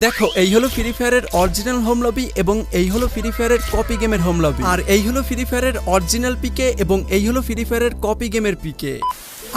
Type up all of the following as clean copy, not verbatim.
দেখো এই হলো ফ্রি ফায়ারের অরিজিনাল হোম লবি এবং এই হলো ফ্রি ফায়ারের কপি গেমের হোম লবি আর এই হলো ফ্রি ফায়ারের অরিজিনাল পিকে এবং এই হলো ফ্রি ফায়ারের কপি গেমের পিকে।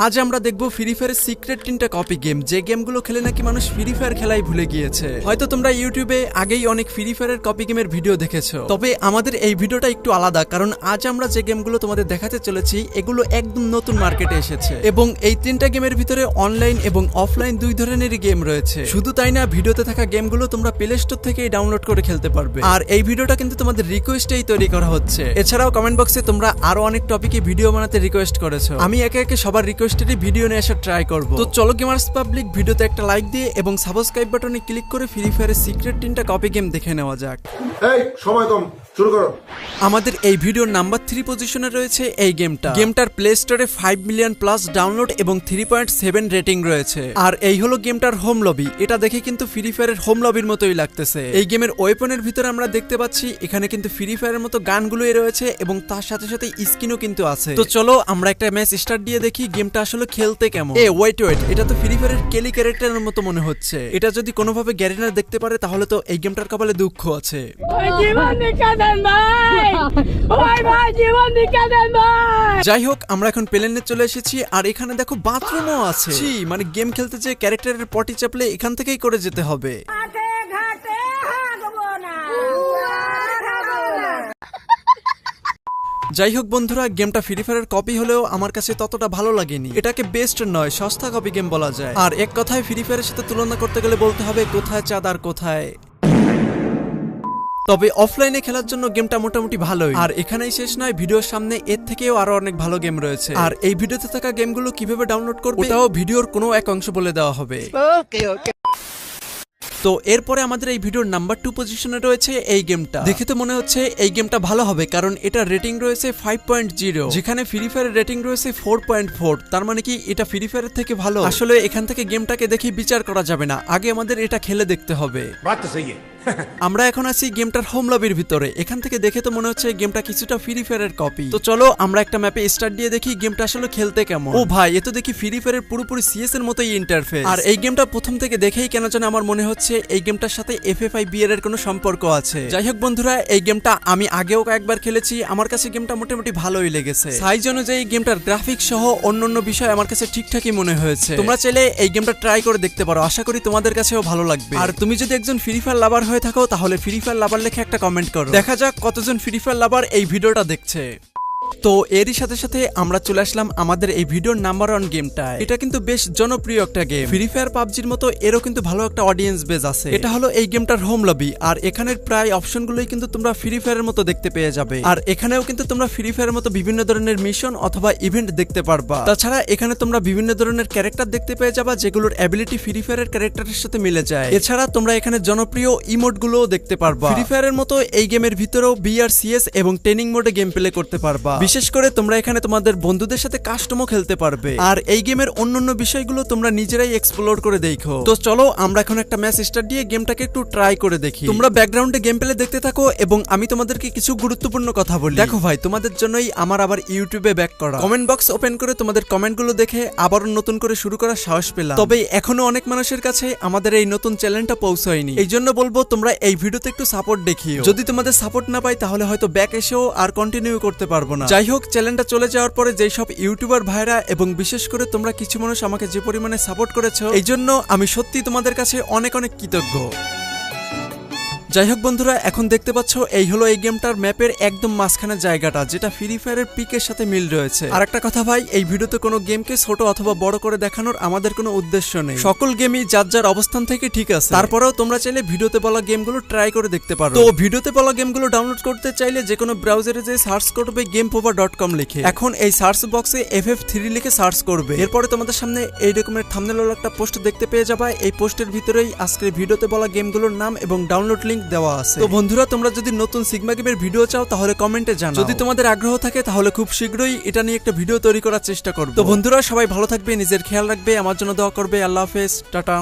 আজ আমরা দেখব ফ্রি ফায়ারের সিক্রেট 3টা কপি গেম, যে গেমগুলো খেলে নাকি মানুষ ফ্রি ফায়ার খেলাই ভুলে গিয়েছে। হয়তো তোমরা ইউটিউবে আগেই অনেক ফ্রি ফায়ারের কপি গেমের ভিডিও দেখেছো, তবে আমাদের এই ভিডিওটা একটু আলাদা, কারণ আজ আমরা যে গেমগুলো তোমাদের দেখাতে চলেছি এগুলো একদম নতুন মার্কেটে এসেছে এবং এই 3টা গেমের ভিতরে অনলাইন এবং অফলাইন দুই ধরনেরই গেম রয়েছে। শুধু তাই না, ভিডিওতে থাকা গেমগুলো তোমরা প্লে স্টোর থেকেই ডাউনলোড করে খেলতে পারবে। আর এই ভিডিওটা কিন্তু তোমাদের রিকোয়েস্টেই তৈরি করা হচ্ছে। এছাড়াও কমেন্ট বক্সে তোমরা আরো অনেক টপিকে ভিডিও বানাতে রিকোয়েস্ট করেছো, আমি একে একে সবার রিকোয়েস্টেরই ভিডিও নিয়ে আসা ট্রাই করব। তো চলো গেমার্স পাবলিক, ভিডিওতে একটা লাইক দিয়ে এবং সাবস্ক্রাইব বাটনে ক্লিক করে ফ্রি ফায়ারের সিক্রেট 3টা কপি গেম দেখে নেওয়া যাক। এই সময় কম, শুরু করো। আমাদের এই ভিডিওর নাম্বার 3 পজিশনে রয়েছে এই গেমটা। গেমটার প্লে স্টোরে 5 মিলিয়ন প্লাস ডাউনলোড এবং 3.7 রেটিং রয়েছে। আর এই হলো গেমটার হোম লবি। এটা দেখে কিন্তু ফ্রি ফায়ারের হোম লবির মতোই লাগতেছে। এই গেমের ওয়েপনের ভিতরে আমরা দেখতে পাচ্ছি এখানে কিন্তু ফ্রি ফায়ারের মতো গানগুলোই রয়েছে এবং তার সাথে সাথে স্কিনও কিন্তু আছে। তো চলো আমরা একটা ম্যাচ স্টার্ট দিয়ে দেখি গেমটা আসলে খেলতে কেমন। ওয়েট, এটা তো ফ্রি ফায়ারের কেলি ক্যারেক্টারের মতো মনে হচ্ছে। এটা যদি কোনোভাবে গ্যারিনার দেখতে পারে তাহলে তো এই গেমটার কপালে দুঃখ আছে। যাই হোক, আমরা এখন প্লেনে চলে এসেছি আর এখানে দেখো বাথরুমও আছে। মানে গেম খেলতে যে ক্যারেক্টারের পটি চাপলে এখান থেকেই করে যেতে হবে। যাই হোক বন্ধুরা, গেমটা ফ্রি ফায়ারের কপি হলেও আমার কাছে ততটা ভালো লাগেনি। এটাকে বেস্ট নয়, সস্তা কপি গেম বলা যায়। আর এক কথায় ফ্রি ফায়ারের সাথে তুলনা করতে গেলে বলতে হবে কোথায় চাঁদ আর কোথায়। তবে অফলাইনে খেলার জন্য গেমটা মোটামুটি ভালোই। আর এখানেই শেষ নয়, ভিডিওর সামনে এর থেকেও আরো অনেক ভালো গেম রয়েছে। আর এই ভিডিওতে থাকা গেমগুলো কিভাবে ডাউনলোড করবে ওটাও ভিডিওর কোনো এক অংশ বলে দেওয়া হবে। তো এরপরে আমাদের এই ভিডিওর নাম্বার 2 পজিশনে রয়েছে এই গেমটা। দেখে তো মনে হচ্ছে এই গেমটা ভালো হবে, কারণ এটা রেটিং রয়েছে 5.0, যেখানে ফ্রি ফায়ারের রেটিং রয়েছে 4.4। তার মানে কি এটা ফ্রি ফায়ারের থেকে ভালো? আসলে এখান থেকে গেমটাকে দেখে বিচার করা যাবে না, আগে আমাদের এটা খেলে দেখতে হবে। আমরা এখন আছি গেমটার হোম লবির ভিতরে। এখান থেকে দেখে তো মনে হচ্ছে গেমটা কিছুটা ফ্রি ফায়ারের কপি। তো চলো আমরা একটা ম্যাপে স্টার্ট দিয়ে দেখি গেমটা আসলে খেলতে কেমন। ও ভাই, এ তো দেখি ফ্রি ফায়ারের পুরোপুরি সিএস এর মতোই ইন্টারফেস। আর এই গেমটা প্রথম থেকে দেখেই কেন যেন আমার মনে হচ্ছে এই গেমটার সাথে FFI এর কোনো সম্পর্ক আছে। যাই হোক বন্ধুরা, এই গেমটা আমি আগেও কয়েকবার খেলেছি, আমার কাছে গেমটা মোটামুটি ভালোই লেগেছে। সাইজ অনুযায়ী গেমটার গ্রাফিক্স সহ অন্যান্য বিষয় আমার কাছে ঠিকঠাকই মনে হয়েছে। তোমরা চাইলে এই গেমটা ট্রাই করে দেখতে পারো, আশা করি তোমাদের কাছেও ভালো লাগবে। আর তুমি যদি একজন ফ্রি ফায়ার লাভার হয়ে থাকো তাহলে ফ্রি ফায়ার লাভার লিখে একটা কমেন্ট করো, দেখা যাক কতজন ফ্রি ফায়ার লাভার এই ভিডিওটা দেখছে। তো এরই সাথে সাথে আমরা চলে আসলাম আমাদের এই ভিডিওর নাম্বার 1 গেমটা। এটা কিন্তু বেশ জনপ্রিয় একটা গেম। ফ্রি ফায়ার পাবজির মতো এরও কিন্তু ভালো একটা অডিয়েন্স বেজ আছে। এটা হলো এই গেমটার হোম লবি। আর এখানের প্রায় অপশনগুলোই কিন্তু তোমরা ফ্রি ফায়ারের মতো দেখতে পেয়ে যাবে। আর এখানেও কিন্তু তোমরা ফ্রি ফায়ারের মতো বিভিন্ন ধরনের মিশন অথবা ইভেন্ট দেখতে পারবা। তাছাড়া এখানে তোমরা বিভিন্ন ধরনের ক্যারেক্টার দেখতে পেয়ে যাবা যেগুলোর অ্যাবিলিটি ফ্রি ফায়ারের ক্যারেক্টারের সাথে মিলে যায়। এছাড়া তোমরা এখানে জনপ্রিয় ইমোট গুলোও দেখতে পারবা। ফ্রি ফায়ারের মতো এই গেমের ভিতরেও BRCS এবং ট্রেনিং মোডে গেম প্লে করতে পারবা। বিশেষ করে তোমরা এখানে তোমাদের বন্ধুদের সাথে কাস্টমও খেলতে পারবে। আর এই গেমের অন্যান্য বিষয়গুলো তোমরা নিজেরাই এক্সপ্লোর করে দেখো। তো চলো আমরা এখন একটা ম্যাচ স্টার্ট দিয়ে গেমটাকে একটু ট্রাই করে দেখি। তোমরা ব্যাকগ্রাউন্ডে গেম প্লে দেখতে থাকো এবং আমি তোমাদেরকে কিছু গুরুত্বপূর্ণ কথা বলি। দেখো ভাই, তোমাদের জন্যই আমার আবার ইউটিউবে ব্যাক করা। কমেন্ট বক্স ওপেন করে তোমাদের কমেন্টগুলো দেখে আবারও নতুন করে শুরু করার সাহস পেলাম। তবে এখনো অনেক মানুষের কাছে আমাদের এই নতুন চ্যানেলটা পৌঁছায়নি। এই জন্য বলবো তোমরা এই ভিডিওতে একটু সাপোর্ট দেখিও। যদি তোমাদের সাপোর্ট না পাই তাহলে হয়তো ব্যাক এসেও আর কন্টিনিউ করতে পারবো না। যাই হোক, চ্যানেলটা চলে যাওয়ার পরে যেই সব ইউটিউবার ভাইরা এবং বিশেষ করে তোমরা কিছু মানুষ আমাকে যে পরিমাণে সাপোর্ট করেছো, এই জন্য আমি সত্যি তোমাদের কাছে অনেক অনেক কৃতজ্ঞ। যাই হোক বন্ধুরা, এখন দেখতে পাচ্ছ এই হলো এই গেমটার ম্যাপের একদম মাঝখানে জায়গাটা, যেটা ফ্রি ফায়ারের পিকের সাথে মিল রয়েছে। আর একটা কথা ভাই, এই ভিডিওতে কোনো গেমকে ছোট অথবা বড় করে দেখানোর আমাদের কোনো উদ্দেশ্য নেই। সকল গেমই যার যার অবস্থান থেকে ঠিক আছে। তারপরেও তোমরা চাইলে ভিডিওতে বলা গেমগুলো ট্রাই করে দেখতে পারো। তো ভিডিওতে বলা গেমগুলো ডাউনলোড করতে চাইলে যে কোনো ব্রাউজারে যে সার্চ করবে gamepower.com লিখে। এখন এই সার্চ বক্সে FF3 লিখে সার্চ করবে। এরপরে তোমাদের সামনে এই রকমের থাম্বনেল ওয়ালা একটা পোস্ট দেখতে পেয়ে যাবে। এই পোস্টের ভিতরেই আজকের ভিডিওতে বলা গেমগুলোর নাম এবং ডাউনলোড লিংক দেওয়া আছে। তো বন্ধুরা, তোমরা যদি নতুন সিগমা গেমের ভিডিও চাও তাহলে কমেন্টে জানাও। যদি তোমাদের আগ্রহ থাকে তাহলে খুব শীঘ্রই এটা নিয়ে একটা ভিডিও তৈরি করার চেষ্টা করব। তো বন্ধুরা, সবাই ভালো থাকবে, নিজের খেয়াল রাখবে, আমার জন্য দোয়া করবে। আল্লাহ হাফেজ, টাটা।